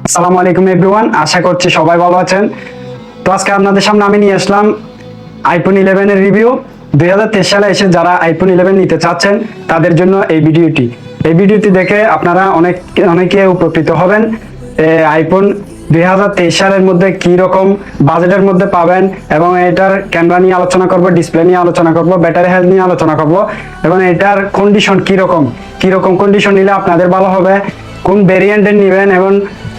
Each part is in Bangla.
আসসালামু আলাইকুম এভরিওয়ান, আশা করছি সবাই ভালো আছেন। তো আজকে আপনাদের সামনে আমি নিয়ে আসলাম আইফোন 11 এর রিভিউ। 2023 সালে এসে যারা আইফোন 11 নিতে চাচ্ছেন তাদের জন্য এই ভিডিওটি দেখে আপনারা অনেকে উপকৃত হবেন। আইফোন 2023 সালের মধ্যে কি রকম বাজেটের মধ্যে পাবেন এবং এটার ক্যামেরা নিয়ে আলোচনা করব, ডিসপ্লে নিয়ে আলোচনা করব, ব্যাটারি হেলথ নিয়ে আলোচনা করব এবং এটার কন্ডিশন কি রকম কন্ডিশন নিলে আপনাদের ভালো হবে, কোন ভেরিয়েন্টের নেবেন এবং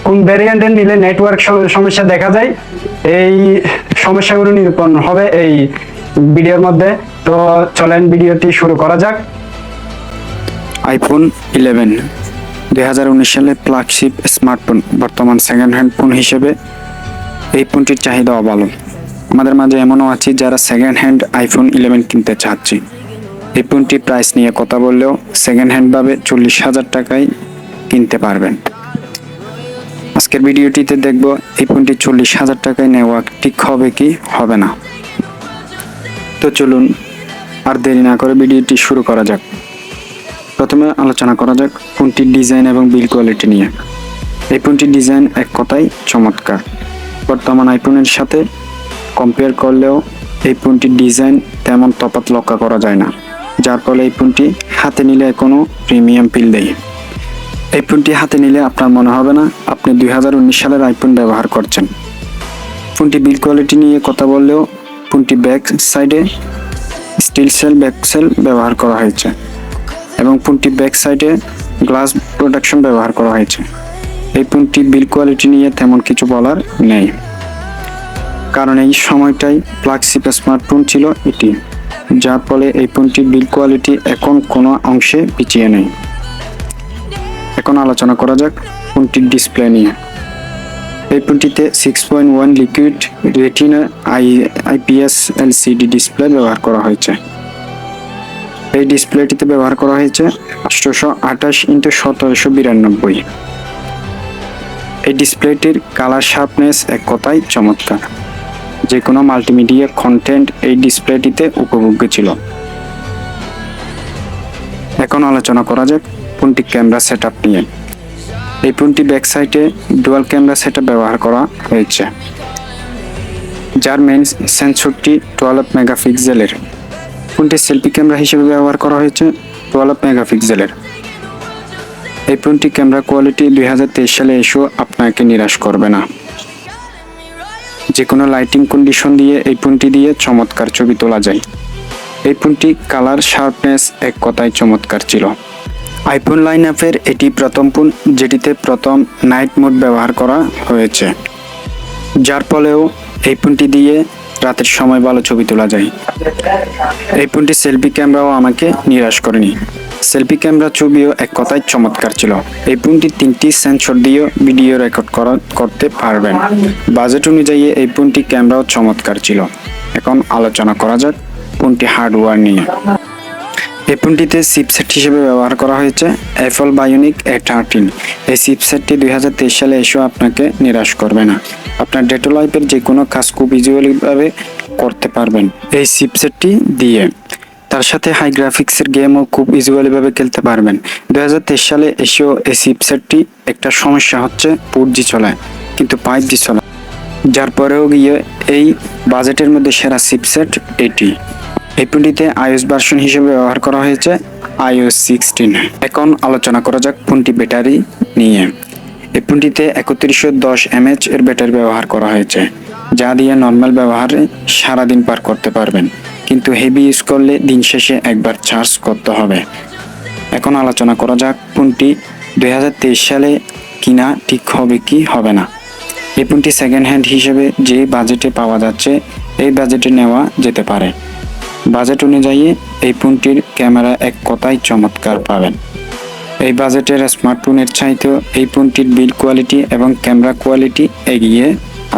কোন ভেরিয়েন্টের নিলে নেটওয়ার্ক সমস্যা দেখা যায়, এই সমস্যাগুলো নিরূপণ হবে এই ভিডিওর মধ্যে। তো চলেন ভিডিওটি শুরু করা যাক। আইফোন 11 2019 সালে ফ্ল্যাগশিপ স্মার্টফোন, বর্তমান সেকেন্ড হ্যান্ড ফোন হিসেবে এই ফোনটির চাহিদাও ভালো। আমাদের মাঝে এমনও আছে যারা সেকেন্ড হ্যান্ড আইফোন 11 কিনতে চাচ্ছে। এই ফোনটির প্রাইস নিয়ে কথা বললেও সেকেন্ড হ্যান্ড ভাবে 40,000 টাকায় কিনতে পারবেন। আজকের ভিডিওটিতে দেখব এই ফোনটি 40,000 টাকায় নেওয়া ঠিক হবে কি হবে না। তো চলুন আর দেরি না করে ভিডিওটি শুরু করা যাক। প্রথমে আলোচনা করা যাক ফোনটির ডিজাইন এবং বিল্ড কোয়ালিটি নিয়ে। এই ফোনটির ডিজাইন এক কথায় চমৎকার। বর্তমান আইফোনের সাথে কম্পেয়ার করলেও এই ফোনটির ডিজাইন তেমন তফাৎ লক্ষ্য করা যায় না, যার ফলে এই ফোনটি হাতে নিলে কোনো প্রিমিয়াম ফিল দেয়। এই ফোনটি হাতে নিলে আপনার মনে হবে না আপনি 2019 সালের আইফোন ব্যবহার করছেন। ফোনটি বিল্ড কোয়ালিটি নিয়ে কথা বললেও ফোনটি ব্যাক সাইডে স্টিল সেল ব্যাকসেল ব্যবহার করা হয়েছে এবং ফোনটি ব্যাক সাইডে গ্লাস প্রোটেকশন ব্যবহার করা হয়েছে। এই ফোনটি বিল্ড কোয়ালিটি নিয়ে তেমন কিছু বলার নেই, কারণ এই সময়টাই ফ্ল্যাগশিপ স্মার্টফোন ছিল এটি, যার ফলে এই ফোনটির বিল্ড কোয়ালিটি এখন কোনো অংশে পিছিয়ে নেই। এখন আলোচনা করা যাক ফোনটির ডিসপ্লে নিয়ে। এই ফোনটিতে 6.1 liquid retina IPS LCD display ব্যবহার করা হয়েছে। এই ডিসপ্লেটিতে ব্যবহার করা হয়েছে 828x1792। এই ডিসপ্লেটির কালার শার্পনেস এক কথায় চমৎকার। যে কোনো মাল্টিমিডিয়া কন্টেন্ট এই ডিসপ্লেটিতে উপভোগ্য ছিল। এখন আলোচনা করা যাক ফোনটি ক্যামেরা সেটআপ নিয়ে। এই ফোনটি ব্যাক সাইডে ডুয়াল ক্যামেরা সেটআপ ব্যবহার করা হয়েছে, যার মেইন সেন্সরটি 12 মেগাপিক্সেলের। ফোনটি সেলফি ক্যামেরা হিসেবে ব্যবহার করা হয়েছে 12 মেগাপিক্সেলের। এই ফোনটি ক্যামেরা কোয়ালিটি 2023 সালে এসেও আপনাকে নিরাশ করবে না। যে কোনো লাইটিং কন্ডিশন দিয়ে এই ফোনটি দিয়ে চমৎকার ছবি তোলা যায়। এই ফোনটি কালার শার্পনেস এক কথায় চমৎকার ছিল। আইফোন লাইন আপের এটি প্রথম ফোন যেটিতে প্রথম নাইট মোড ব্যবহার করা হয়েছে, যার ফলেও এই ফোনটি দিয়ে রাতের সময় ভালো ছবি তোলা যায়। এই ফোনটি সেলফি ক্যামেরাও আমাকে নিরাশ করেনি। সেলফি ক্যামেরা ছবিও এক কথায় চমৎকার ছিল। এই ফোনটি 3টি সেন্সর দিয়েও ভিডিও রেকর্ড করতে পারবেন। বাজেট অনুযায়ী এই ফোনটি ক্যামেরাও চমৎকার ছিল। এখন আলোচনা করা যাক ফোনটি হার্ডওয়্যার নিয়ে। এই ফোনটিতে চিপসেট হিসেবে ব্যবহার করা হয়েছে অ্যাপল বায়োনিক A13। এই চিপসেটটি 2023 সালে এসেও আপনাকে নিরাশ করবে না। আপনার ডে টু লাইফের যে কোনো কাজ খুব ইজিভাবে করতে পারবেন এই চিপসেটটি দিয়ে। তার সাথে হাই গ্রাফিক্সের গেমও খুব ইজিভাবে খেলতে পারবেন। 2023 সালে এসেও এই চিপসেটটি একটা সমস্যা হচ্ছে 4G চলে কিন্তু 5G চলে, যার পরেও গিয়ে এই বাজেটের মধ্যে সেরা চিপসেট এটি। এই ফোনটিতে iOS ভার্সন হিসেবে ব্যবহার করা হয়েছে iOS 16। এখন আলোচনা করা যাক ফোনটি ব্যাটারি নিয়ে। এই ফোনটিতে 3110 mAh এর ব্যাটারি ব্যবহার করা হয়েছে, যা দিয়ে নর্মাল ব্যবহারে সারাদিন পার করতে পারবেন, কিন্তু হেভি ইউজ করলে দিন শেষে একবার চার্জ করতে হবে। এখন আলোচনা করা যাক ফোনটি 2023 সালে কিনা ঠিক হবে কি হবে না। এই ফোনটি সেকেন্ড হ্যান্ড হিসেবে যে বাজেটে পাওয়া যাচ্ছে এই বাজেটে নেওয়া যেতে পারে। বাজেট অনুযায়ী এই ফোনটির ক্যামেরা এক কথায় চমৎকার পাবেন। এই বাজেটের স্মার্টফোনের চাইতেও এই ফোনটির বিল্ড কোয়ালিটি এবং ক্যামেরা কোয়ালিটি এগিয়ে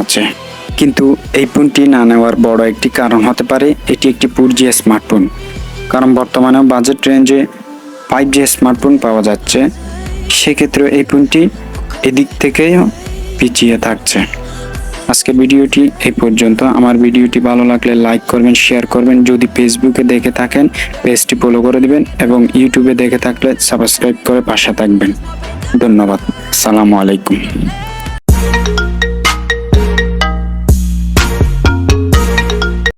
আছে। কিন্তু এই ফোনটি না নেওয়ার বড় একটি কারণ হতে পারে এটি একটি 4G স্মার্টফোন, কারণ বর্তমানে বাজেট রেঞ্জে 5G স্মার্টফোন পাওয়া যাচ্ছে। সেক্ষেত্রে এই ফোনটি এদিক থেকেও পিছিয়ে থাকছে। আজকের ভিডিওটি এই পর্যন্ত। আমার ভিডিওটি ভালো লাগলে লাইক করবেন, শেয়ার করবেন। যদি ফেসবুকে দেখে থাকেন পেজটি ফলো করে দিবেন এবং ইউটিউবে দেখে থাকলে সাবস্ক্রাইব করে পাশে থাকবেন। ধন্যবাদ। আসসালামু আলাইকুম।